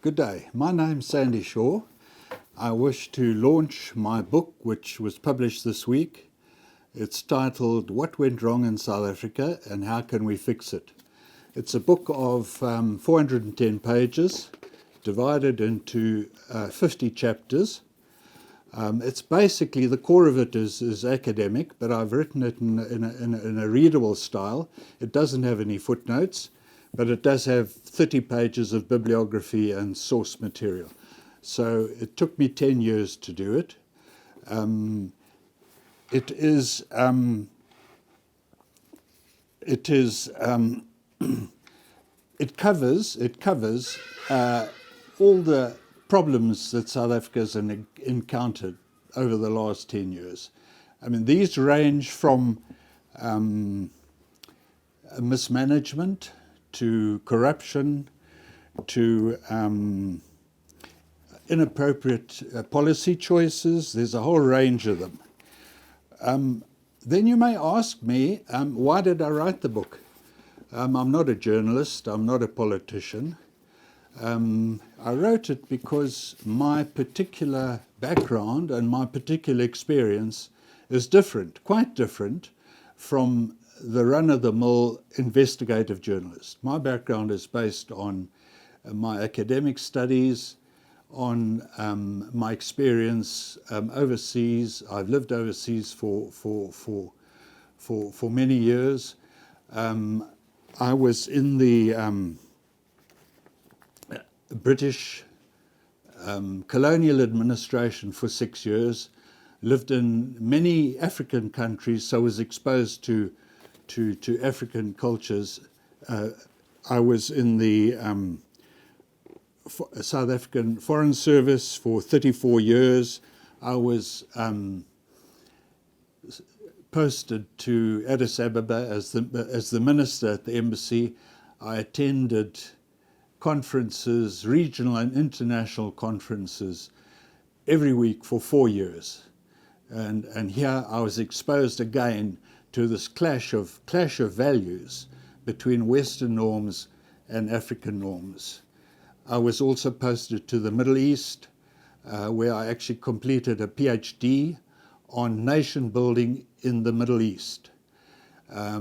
Good day. My name's Sandy Shaw. I wish to launch my book, which was published this week. It's titled What Went Wrong in South Africa and How Can We Fix It? It's a book of 410 pages, divided into 50 chapters. It's basically, the core of it is academic, but I've written it in a readable style. It doesn't have any footnotes, but it does have 30 pages of bibliography and source material. So it took me 10 years to do it. It covers all the problems that South Africa has encountered over the last 10 years. I mean, these range from mismanagement to corruption to inappropriate policy choices. There's a whole range of them. Then you may ask me, why did I write the book? I'm not a journalist, I'm not a politician. I wrote it because my particular background and my particular experience is different, quite different from the run-of-the-mill investigative journalist. My background is based on my academic studies, on my experience overseas. I've lived overseas for many years. I was in the British colonial administration for 6 years, lived in many African countries, so was exposed to African cultures. I was in the South African Foreign Service for 34 years. I was posted to Addis Ababa as the minister at the embassy. I attended conferences, regional and international conferences, every week for 4 years. And here I was exposed again to this clash of values between Western norms and African norms. I was also posted to the Middle East, where I actually completed a PhD on nation building in the Middle East. I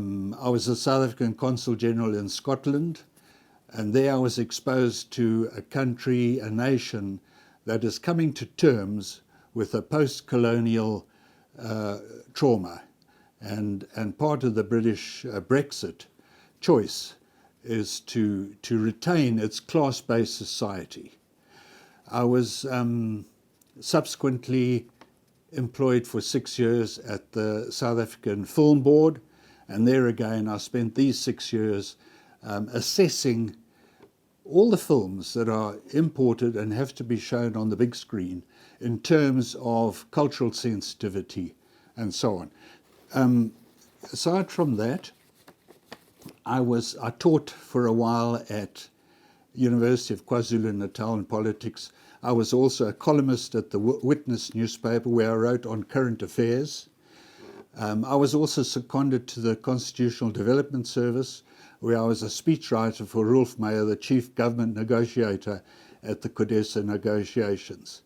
was a South African Consul General in Scotland, and there I was exposed to a country, a nation that is coming to terms with a post-colonial trauma. And part of the British Brexit choice is to retain its class-based society. I was subsequently employed for 6 years at the South African Film Board, and there again I spent these 6 years assessing all the films that are imported and have to be shown on the big screen in terms of cultural sensitivity and so on. Aside from that, I taught for a while at University of KwaZulu-Natal in politics. I was also a columnist at the Witness newspaper, where I wrote on current affairs. I was also seconded to the Constitutional Development Service, where I was a speechwriter for Rolf Meyer, the chief government negotiator at the CODESA negotiations.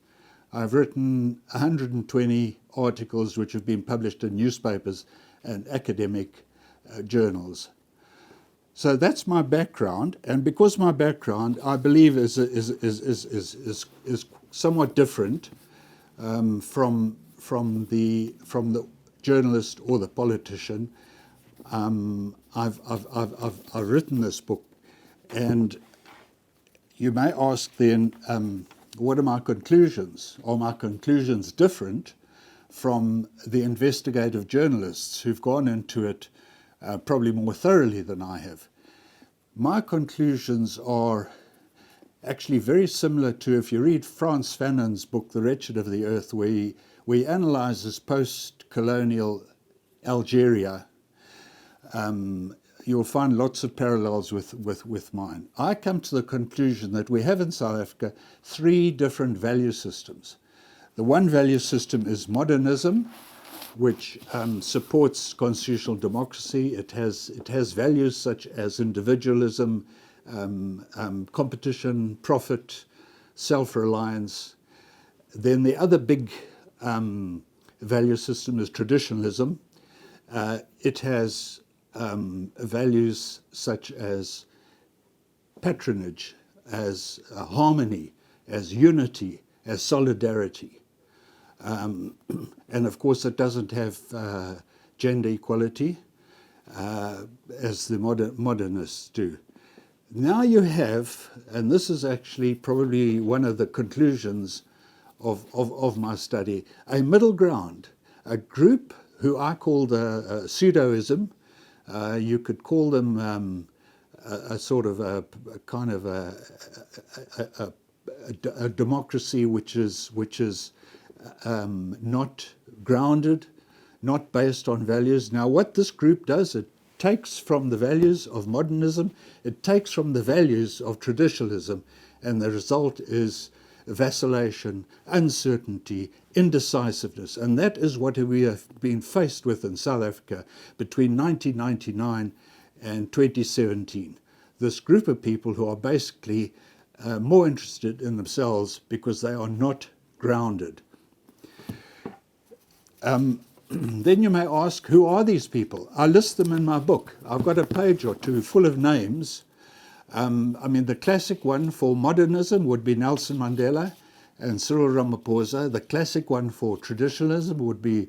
I've written 120 articles which have been published in newspapers and academic journals. So that's my background, and because my background, I believe, is somewhat different from the journalist or the politician, I've written this book. And you may ask then, what are my conclusions? Are my conclusions different from the investigative journalists who've gone into it probably more thoroughly than I have? My conclusions are actually very similar to, if you read Frantz Fanon's book, The Wretched of the Earth, where he analyzes post-colonial Algeria. You'll find lots of parallels with mine. I come to the conclusion that we have in South Africa 3 different value systems. The one value system is modernism, which supports constitutional democracy. It has values such as individualism, competition, profit, self-reliance. Then the other big value system is traditionalism. It has values such as patronage, as harmony, as unity, as solidarity. And of course it doesn't have gender equality, as the modernists do. Now you have, and this is actually probably one of the conclusions of my study, a middle ground, a group who I call the pseudoism. You could call them a sort of a kind of a democracy which is not grounded, not based on values. Now what this group does, it takes from the values of modernism, it takes from the values of traditionalism, and the result is vacillation, uncertainty, indecisiveness. And that is what we have been faced with in South Africa between 1999 and 2017. This group of people who are basically more interested in themselves because they are not grounded. Then you may ask, who are these people? I list them in my book. I've got a page or two full of names. I mean, the classic one for modernism would be Nelson Mandela and Cyril Ramaphosa. The classic one for traditionalism would be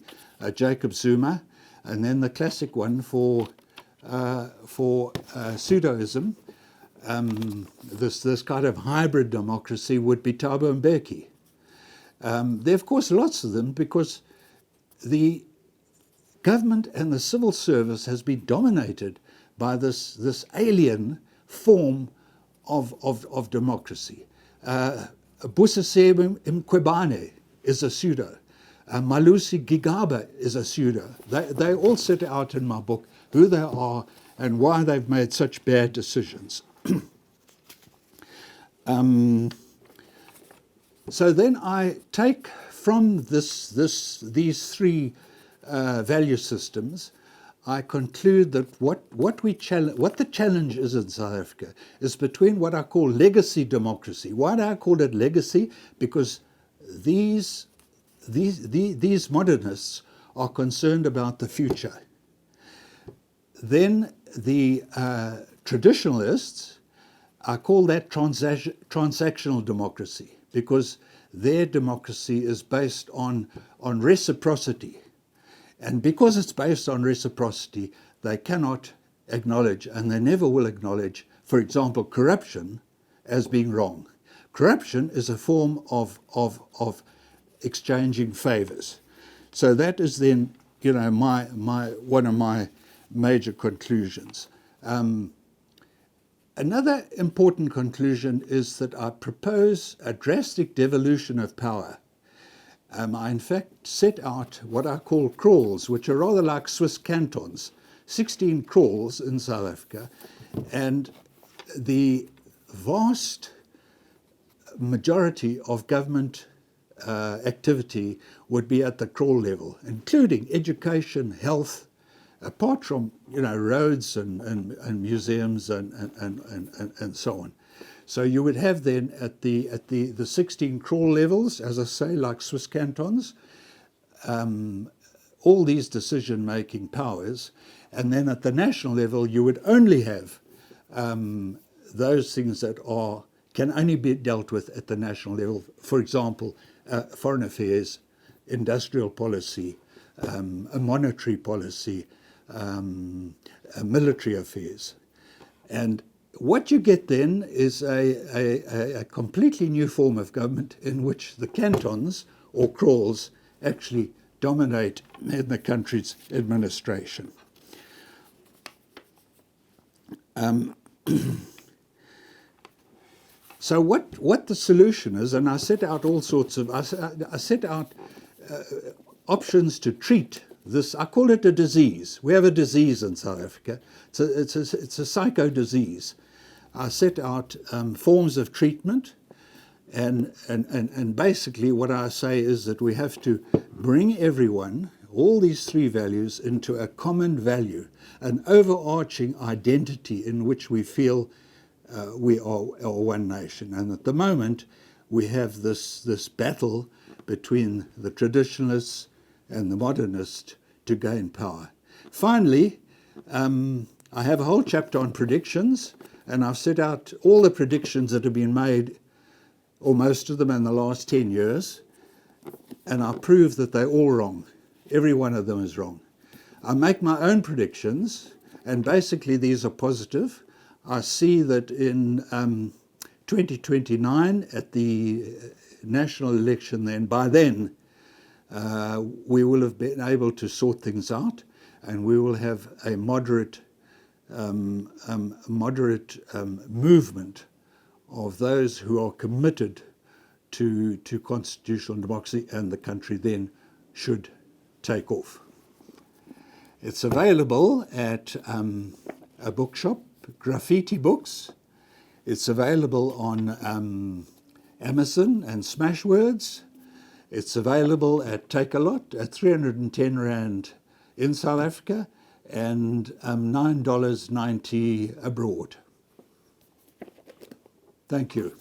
Jacob Zuma. And then the classic one for pseudoism, this kind of hybrid democracy, would be Thabo Mbeki. There are, of course, lots of them because the government and the civil service has been dominated by this alien form of democracy. Busiseke Mkhwebane is a pseudo. Malusi Gigaba is a pseudo. They all set out in my book who they are and why they've made such bad decisions. So then I take from these three value systems, I conclude that what the challenge is in South Africa is between what I call legacy democracy. Why do I call it legacy? Because these modernists are concerned about the future. Then the traditionalists, I call that transactional democracy, because their democracy is based on reciprocity. And because it's based on reciprocity, they cannot acknowledge, and they never will acknowledge, for example, corruption as being wrong. Corruption is a form of exchanging favors. So that is then, you know, one of my major conclusions. Another important conclusion is that I propose a drastic devolution of power. I in fact set out what I call crawls, which are rather like Swiss cantons, 16 crawls in South Africa, and the vast majority of government activity would be at the crawl level, including education, health, apart from, you know, roads and museums and so on. So you would have then at the 16 crawl levels, as I say, like Swiss cantons, all these decision-making powers, and then at the national level you would only have those things that can only be dealt with at the national level. For example, foreign affairs, industrial policy, a monetary policy, military affairs. And what you get then is a completely new form of government in which the cantons or crawls actually dominate in the country's administration. So what the solution is, and I set out all sorts of, I set out options to treat this. I call it a disease. We have a disease in South Africa. It's a psycho disease. I set out forms of treatment, and basically what I say is that we have to bring everyone, all these three values, into a common value, an overarching identity in which we feel we are one nation. And at the moment, we have this battle between the traditionalists and the modernists to gain power. Finally, I have a whole chapter on predictions, and I've set out all the predictions that have been made, or most of them, in the last 10 years, and I prove that they're all wrong. Every one of them is wrong. I make my own predictions, and basically these are positive. I see that in 2029, at the national election then, by then, we will have been able to sort things out, and we will have a moderate movement of those who are committed to constitutional democracy, and the country then should take off. It's available at a bookshop, Graffiti Books. It's available on Amazon and Smashwords. It's available at Takealot at 310 Rand in South Africa and $9.90 abroad. Thank you.